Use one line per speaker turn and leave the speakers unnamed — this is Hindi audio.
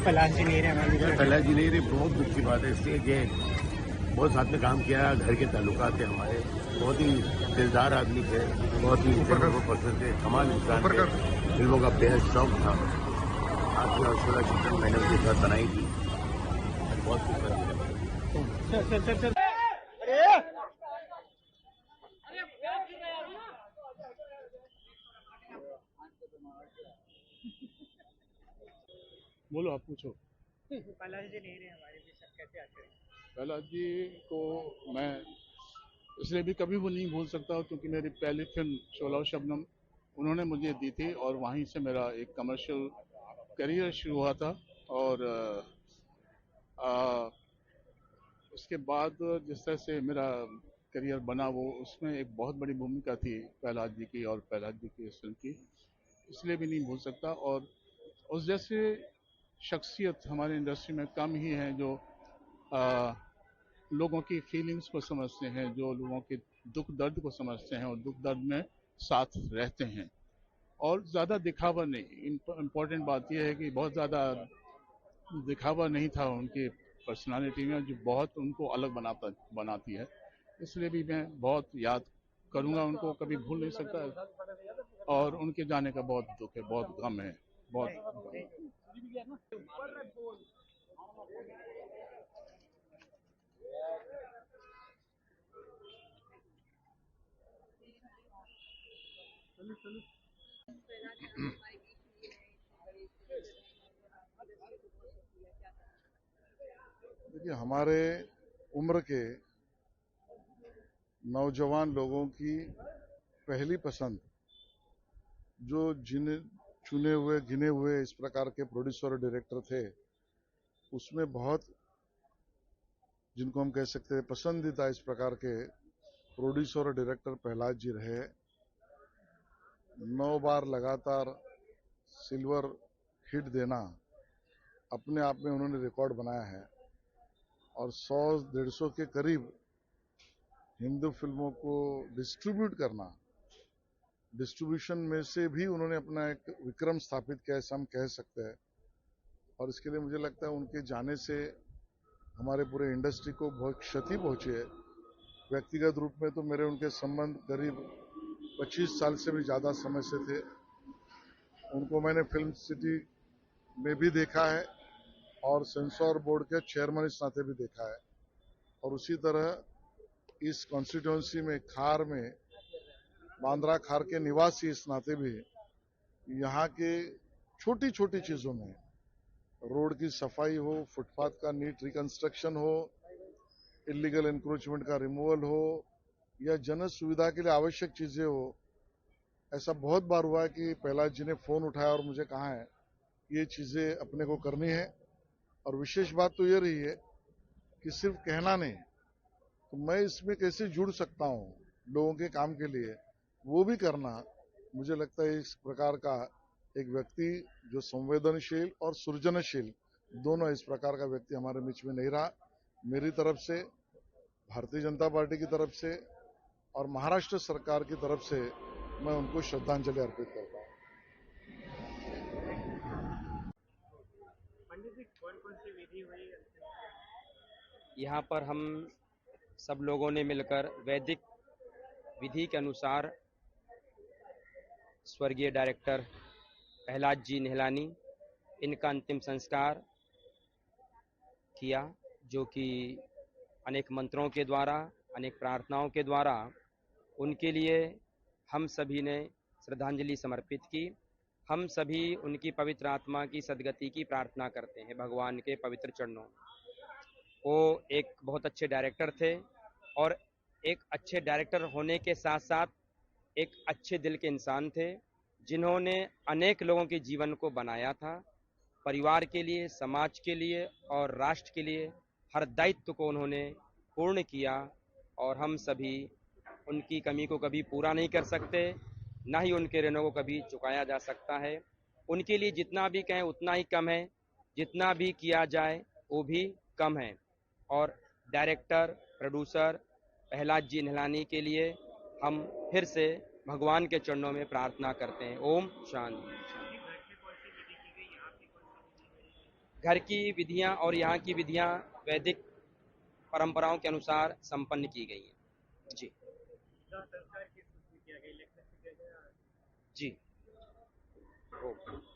पलाश जी नहीं रहे,
बहुत दुख की बात है, इसलिए कि बहुत साथ में काम किया, घर के ताल्लुकात थे हमारे, बहुत ही दिलदार आदमी थे, बहुत ही पसंद थे, कमाल इंसान थे, फिल्मों का बेहद शौक था। आपकी और 16 चित्रण मैंने उनके साथ बनाई थी, बहुत कुछ।
बोलो, आप पूछो।
पलाश जी नहीं रहे हमारे बीच, सब कैसे आते हैं?
पहलाज जी को मैं इसलिए भी कभी वो नहीं भूल सकता क्योंकि मेरी पहली फिल्म शोला और शबनम उन्होंने मुझे दी थी और वहीं से मेरा एक कमर्शियल करियर शुरू हुआ था। और उसके बाद जिस तरह से मेरा करियर बना वो उसमें एक बहुत बड़ी भूमिका थी पहलाज जी की और पहलाज जी की इस फिल्म की, इसलिए भी नहीं भूल सकता। और उस जैसे शख्सियत हमारी इंडस्ट्री में कम ही है जो लोगों की फीलिंग्स को समझते हैं, जो लोगों के दुख दर्द को समझते हैं और दुख दर्द में साथ रहते हैं। और ज़्यादा दिखावा नहीं, इम्पोर्टेंट बात यह है कि बहुत ज़्यादा दिखावा नहीं था उनकी पर्सनालिटी में, जो बहुत उनको अलग बनाती है। इसलिए भी मैं बहुत याद करूंगा उनको, कभी भूल नहीं सकता। और उनके जाने का बहुत दुख है, बहुत गम है, बहुत।
देखिए, हमारे उम्र के नौजवान लोगों की पहली पसंद जो चुने हुए गिने हुए इस प्रकार के प्रोड्यूसर और डायरेक्टर थे, उसमें बहुत जिनको हम कह सकते हैं पसंदीदा इस प्रकार के प्रोड्यूसर और डायरेक्टर पहलाज जी रहे। 9 बार लगातार सिल्वर हिट देना अपने आप में उन्होंने रिकॉर्ड बनाया है और 100-150 के करीब हिंदू फिल्मों को डिस्ट्रीब्यूट करना, डिस्ट्रीब्यूशन में से भी उन्होंने अपना एक विक्रम स्थापित किया, ऐसा हम कह सकते हैं। और इसके लिए मुझे लगता है उनके जाने से हमारे पूरे इंडस्ट्री को बहुत क्षति पहुंची है। व्यक्तिगत रूप में तो मेरे उनके संबंध करीब 25 साल से भी ज़्यादा समय से थे। उनको मैंने फिल्म सिटी में भी देखा है और सेंसर बोर्ड के चेयरमैन इस नाते भी देखा है। और उसी तरह इस कॉन्स्टिट्यूंसी में खार में बांद्रा खार के निवासी इस नाते भी यहाँ के छोटी छोटी चीज़ों में, रोड की सफाई हो, फुटपाथ का नीट रिकंस्ट्रक्शन हो, इलीगल इंक्रोचमेंट का रिमूवल हो या जन सुविधा के लिए आवश्यक चीज़ें हो, ऐसा बहुत बार हुआ है कि पहलाज जी ने फ़ोन उठाया और मुझे कहा है ये चीज़ें अपने को करनी है। और विशेष बात तो ये रही है कि सिर्फ कहना नहीं, तो मैं इसमें कैसे जुड़ सकता हूँ लोगों के काम के लिए, वो भी करना। मुझे लगता है इस प्रकार का एक व्यक्ति जो संवेदनशील और सृजनशील दोनों इस प्रकार का व्यक्ति हमारे बीच में नहीं रहा। मेरी तरफ से, भारतीय जनता पार्टी की तरफ से और महाराष्ट्र सरकार की तरफ से मैं उनको श्रद्धांजलि अर्पित करता हूँ।
पंडित जी, कौन कौन सी विधि हुई?
यहाँ पर हम सब लोगों ने मिलकर वैदिक विधि के अनुसार स्वर्गीय डायरेक्टर पहलाज जी निहलानी इनका अंतिम संस्कार किया, जो कि अनेक मंत्रों के द्वारा, अनेक प्रार्थनाओं के द्वारा उनके लिए हम सभी ने श्रद्धांजलि समर्पित की। हम सभी उनकी पवित्र आत्मा की सद्गति की प्रार्थना करते हैं भगवान के पवित्र चरणों। वो एक बहुत अच्छे डायरेक्टर थे और एक अच्छे डायरेक्टर होने के साथ साथ एक अच्छे दिल के इंसान थे, जिन्होंने अनेक लोगों के जीवन को बनाया था। परिवार के लिए, समाज के लिए और राष्ट्र के लिए हर दायित्व को उन्होंने पूर्ण किया और हम सभी उनकी कमी को कभी पूरा नहीं कर सकते, ना ही उनके ऋणों को कभी चुकाया जा सकता है। उनके लिए जितना भी कहें उतना ही कम है, जितना भी किया जाए वो भी कम है। और डायरेक्टर, प्रोड्यूसर पहलाज जी निहलानी के लिए हम फिर से भगवान के चरणों में प्रार्थना करते हैं। ओम शांति। घर की विधियां और यहाँ की विधियां वैदिक परंपराओं के अनुसार संपन्न की गई हैं। जी
संस्कार किस किया गया, इलेक्शन से किया गया?
जी। ओम।